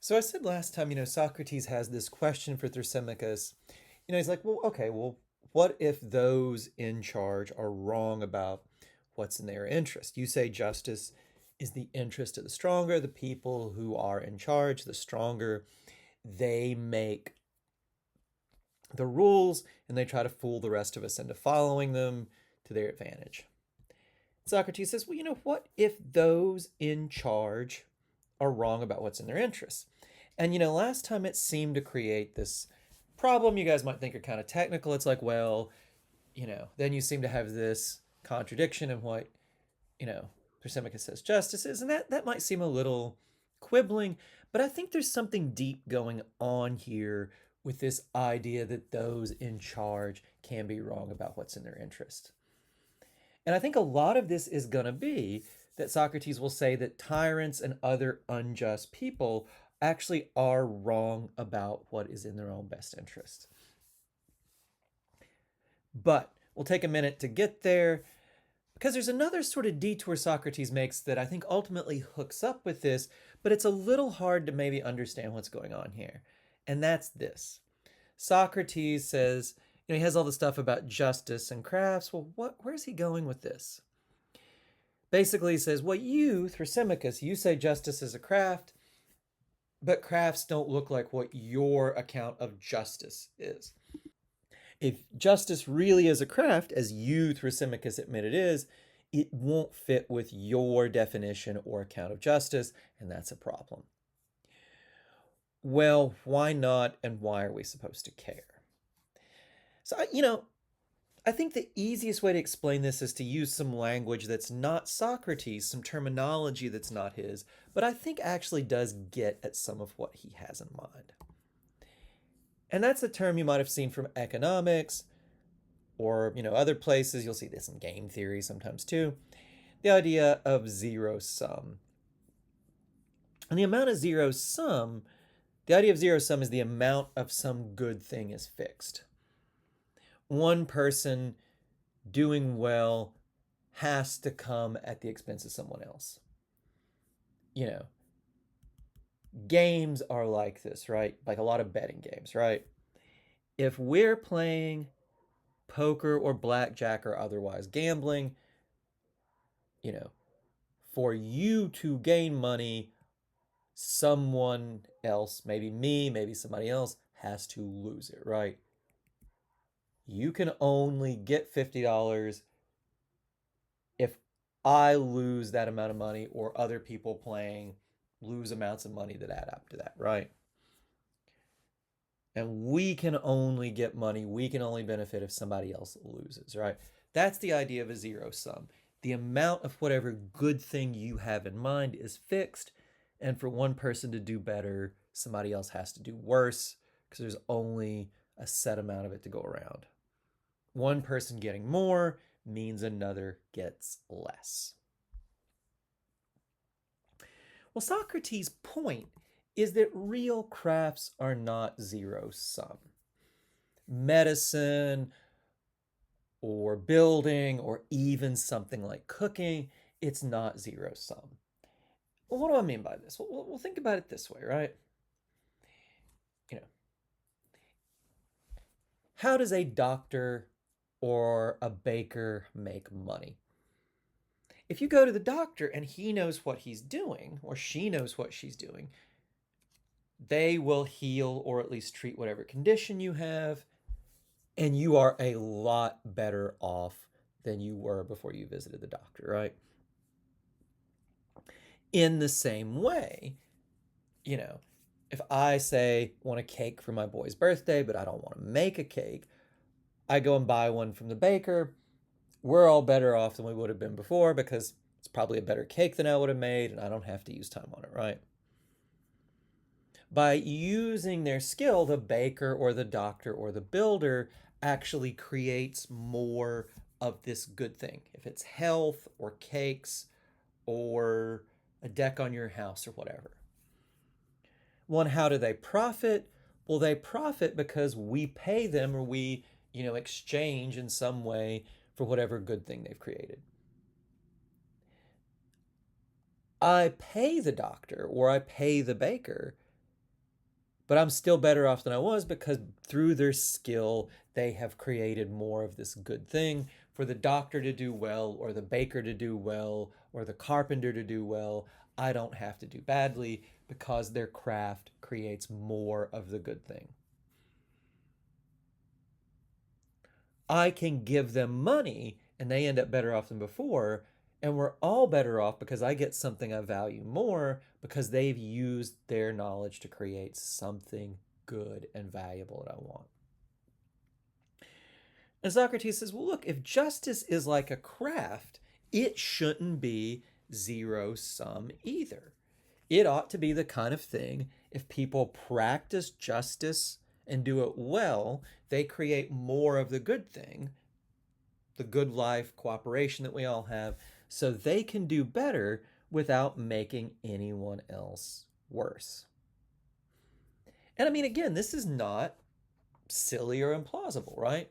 So I said last time, Socrates has this question for Thrasymachus. He's like, well, okay, well, what if those in charge are wrong about what's in their interest? You say justice is the interest of the stronger, the people who are in charge, the stronger, they make the rules and they try to fool the rest of us into following them to their advantage. Socrates says, well, what if those in charge are wrong about what's in their interests? And, last time it seemed to create this problem you guys might think are kind of technical. It's like, well, then you seem to have this contradiction in what, Thrasymachus says justice is. And that might seem a little quibbling, but I think there's something deep going on here with this idea that those in charge can be wrong about what's in their interest. And I think a lot of this is going to be that Socrates will say that tyrants and other unjust people actually are wrong about what is in their own best interest. But we'll take a minute to get there because there's another sort of detour Socrates makes that I think ultimately hooks up with this, but it's a little hard to maybe understand what's going on here. And that's this. Socrates says, he has all the stuff about justice and crafts. Well, where's he going with this? Basically, he says, well, you, Thrasymachus, you say justice is a craft, but crafts don't look like what your account of justice is. If justice really is a craft, as you, Thrasymachus, admit it is, it won't fit with your definition or account of justice, and that's a problem. Well, why not, and why are we supposed to care? So, I think the easiest way to explain this is to use some language that's not Socrates, some terminology that's not his, but I think actually does get at some of what he has in mind. And that's a term you might have seen from economics or, other places. You'll see this in game theory sometimes too. The idea of zero sum. And the amount of zero sum, the idea of zero sum is the amount of some good thing is fixed. One person doing well has to come at the expense of someone else. Games are like this, right? Like a lot of betting games, right? If we're playing poker or blackjack or otherwise gambling, you know, for you to gain money, someone else, maybe me, maybe somebody else, has to lose it, right? You can only get $50 if I lose that amount of money or other people playing lose amounts of money that add up to that, right? And we can only get money, we can only benefit if somebody else loses, right? That's the idea of a zero sum. The amount of whatever good thing you have in mind is fixed, and for one person to do better, somebody else has to do worse because there's only a set amount of it to go around. One person getting more means another gets less. Well, Socrates' point is that real crafts are not zero sum. Medicine or building or even something like cooking, it's not zero sum. Well, what do I mean by this? We'll think about it this way, right? You know, how does a doctor or a baker make money? If you go to the doctor and he knows what he's doing or she knows what she's doing, they will heal or at least treat whatever condition you have, and you are a lot better off than you were before you visited the doctor, right? In the same way, you know, if I say want a cake for my boy's birthday, but I don't want to make a cake, I go and buy one from the baker. We're all better off than we would have been before because it's probably a better cake than I would have made, and I don't have to use time on it, right? By using their skill, the baker or the doctor or the builder actually creates more of this good thing. If it's health or cakes or a deck on your house or whatever. Well, and how do they profit? Well, they profit because we pay them or we, exchange in some way for whatever good thing they've created. I pay the doctor or I pay the baker but I'm still better off than I was because through their skill, they have created more of this good thing. For the doctor to do well, or the baker to do well, or the carpenter to do well, I don't have to do badly because their craft creates more of the good thing. I can give them money and they end up better off than before. And we're all better off because I get something I value more because they've used their knowledge to create something good and valuable that I want. And Socrates says, well, look, if justice is like a craft, it shouldn't be zero sum either. It ought to be the kind of thing, if people practice justice and do it well, they create more of the good thing, the good life, cooperation that we all have, so they can do better without making anyone else worse. And I mean, again, this is not silly or implausible, right?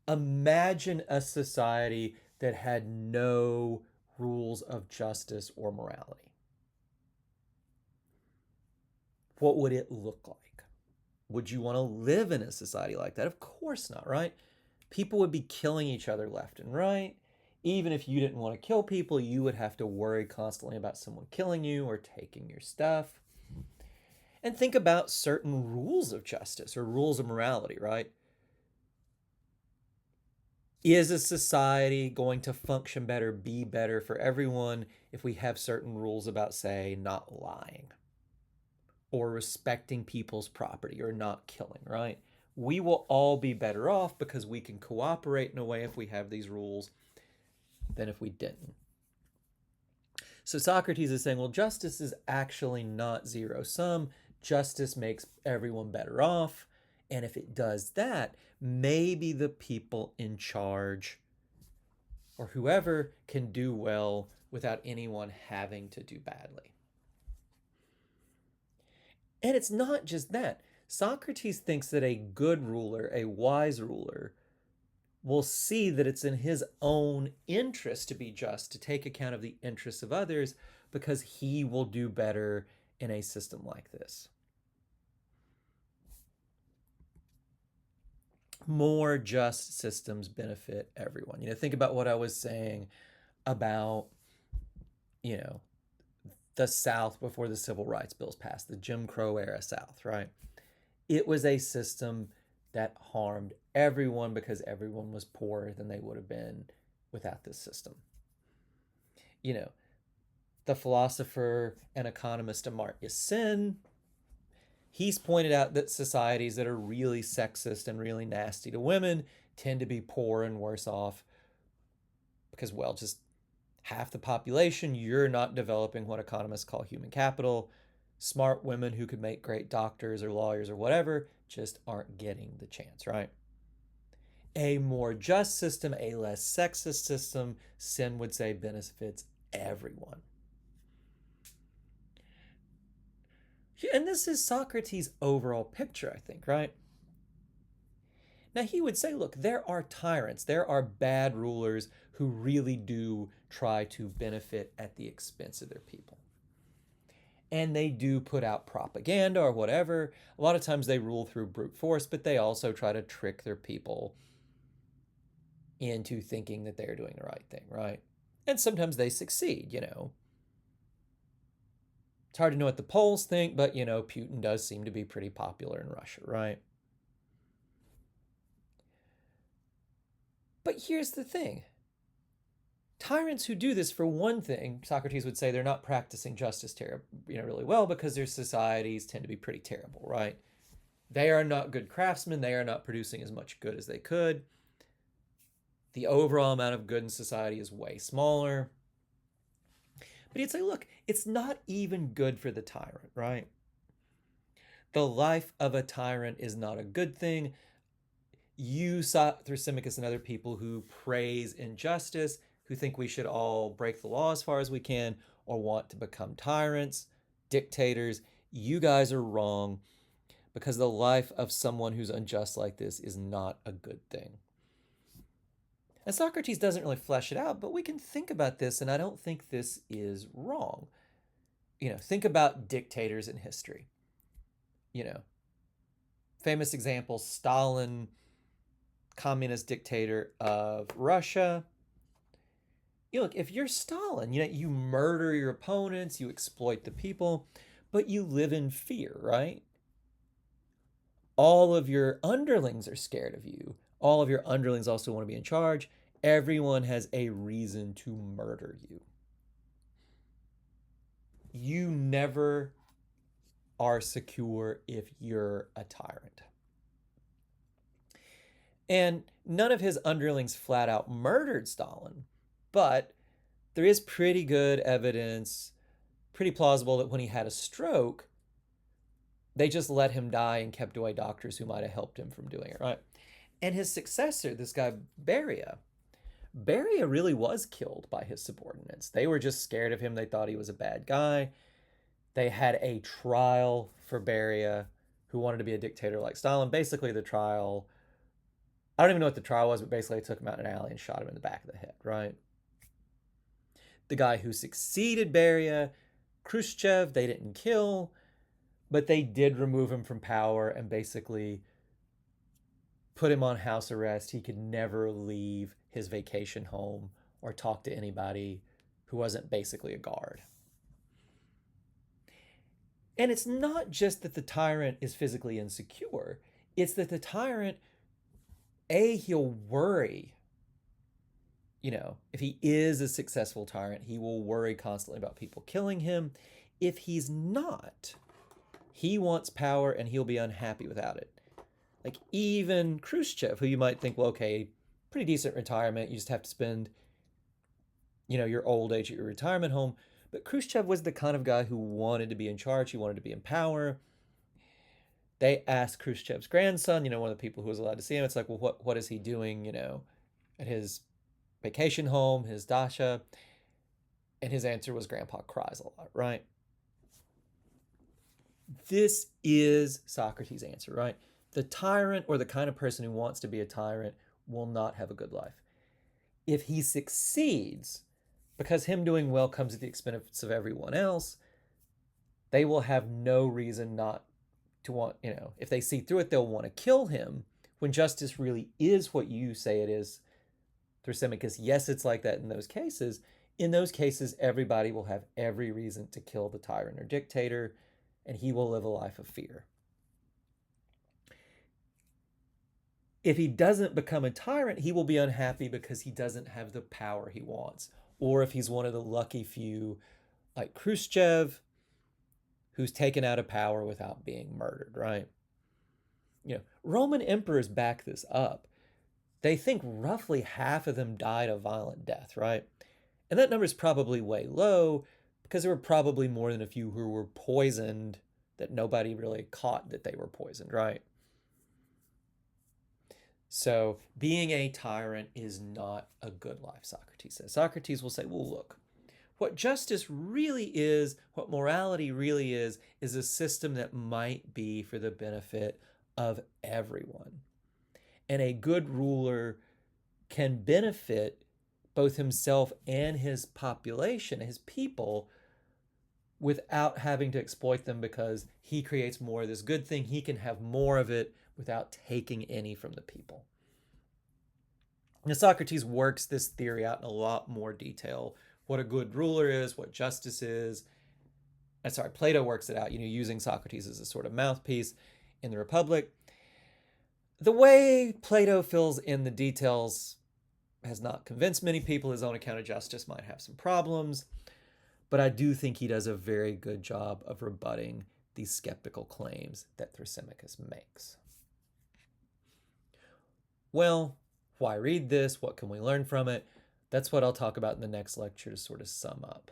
Imagine a society that had no rules of justice or morality. What would it look like? Would you want to live in a society like that? Of course not, right? People would be killing each other left and right. Even if you didn't want to kill people, you would have to worry constantly about someone killing you or taking your stuff. And think about certain rules of justice or rules of morality, right? Is a society going to function better, be better for everyone if we have certain rules about, say, not lying or respecting people's property or not killing, right? We will all be better off because we can cooperate in a way if we have these rules than if we didn't. So Socrates is saying, well, justice is actually not zero sum. Justice makes everyone better off. And if it does that, maybe the people in charge or whoever can do well without anyone having to do badly. And it's not just that. Socrates thinks that a good ruler, a wise ruler, will see that it's in his own interest to be just, to take account of the interests of others, because he will do better in a system like this. More just systems benefit everyone. Think about what I was saying about, the South before the Civil Rights Bills passed, the Jim Crow era South, right? It was a system that harmed everyone because everyone was poorer than they would have been without this system. The philosopher and economist Amartya Sen, he's pointed out that societies that are really sexist and really nasty to women tend to be poor and worse off because, well, just half the population, you're not developing what economists call human capital. Smart women who could make great doctors or lawyers or whatever just aren't getting the chance, right? A more just system, a less sexist system, Sen would say benefits everyone. And this is Socrates' overall picture, I think, right? Now, he would say, look, there are tyrants, there are bad rulers who really do try to benefit at the expense of their people. And they do put out propaganda or whatever. A lot of times they rule through brute force, but they also try to trick their people into thinking that they're doing the right thing, right? And sometimes they succeed. It's hard to know what the polls think, but, Putin does seem to be pretty popular in Russia, right? But here's the thing. Tyrants who do this, for one thing, Socrates would say they're not practicing justice really well because their societies tend to be pretty terrible, right? They are not good craftsmen. They are not producing as much good as they could. The overall amount of good in society is way smaller. But he'd say, look, it's not even good for the tyrant, right? The life of a tyrant is not a good thing. You saw Thrasymachus and other people who praise injustice, who think we should all break the law as far as we can, or want to become tyrants, dictators. You guys are wrong, because the life of someone who's unjust like this is not a good thing. And Socrates doesn't really flesh it out, but we can think about this, and I don't think this is wrong. Think about dictators in history. Famous example, Stalin, communist dictator of Russia. You look, if you're Stalin, you murder your opponents, you exploit the people, but you live in fear, right? All of your underlings are scared of you. All of your underlings also want to be in charge. Everyone has a reason to murder you. You never are secure if you're a tyrant. And none of his underlings flat out murdered Stalin, but there is pretty good evidence, pretty plausible, that when he had a stroke, they just let him die and kept away doctors who might have helped him from doing it, right? And his successor, this guy Beria, Beria really was killed by his subordinates. They were just scared of him. They thought he was a bad guy. They had a trial for Beria, who wanted to be a dictator like Stalin. Basically, the trial, I don't even know what the trial was, but basically they took him out in an alley and shot him in the back of the head, right? The guy who succeeded Beria, Khrushchev, they didn't kill, but they did remove him from power and basically put him on house arrest. He could never leave his vacation home or talk to anybody who wasn't basically a guard. And it's not just that the tyrant is physically insecure, it's that the tyrant, he'll worry. If he is a successful tyrant, he will worry constantly about people killing him. If he's not, he wants power and he'll be unhappy without it. Like even Khrushchev, who you might think, well, okay, pretty decent retirement. You just have to spend, your old age at your retirement home. But Khrushchev was the kind of guy who wanted to be in charge. He wanted to be in power. They asked Khrushchev's grandson, one of the people who was allowed to see him. It's like, well, what is he doing, at his vacation home, his dacha? And his answer was Grandpa cries a lot, right? This is Socrates' answer, right? The tyrant, or the kind of person who wants to be a tyrant, will not have a good life. If he succeeds, because him doing well comes at the expense of everyone else, they will have no reason not to want, if they see through it, they'll want to kill him, when justice really is what you say it is, Thrasymachus. Yes, it's like that in those cases. In those cases, everybody will have every reason to kill the tyrant or dictator, and he will live a life of fear. If he doesn't become a tyrant, he will be unhappy because he doesn't have the power he wants. Or if he's one of the lucky few, like Khrushchev, who's taken out of power without being murdered, right? Roman emperors back this up. They think roughly half of them died a violent death, right? And that number is probably way low because there were probably more than a few who were poisoned that nobody really caught that they were poisoned, right? So being a tyrant is not a good life, Socrates says. Socrates will say, well, look, what justice really is, what morality really is a system that might be for the benefit of everyone. And a good ruler can benefit both himself and his population, his people, without having to exploit them, because he creates more of this good thing. He can have more of it without taking any from the people. Now, Socrates works this theory out in a lot more detail. What a good ruler is, what justice is. Plato works it out, using Socrates as a sort of mouthpiece in the Republic. The way Plato fills in the details has not convinced many people. His own account of justice might have some problems, but I do think he does a very good job of rebutting these skeptical claims that Thrasymachus makes. Well, why read this? What can we learn from it? That's what I'll talk about in the next lecture to sort of sum up.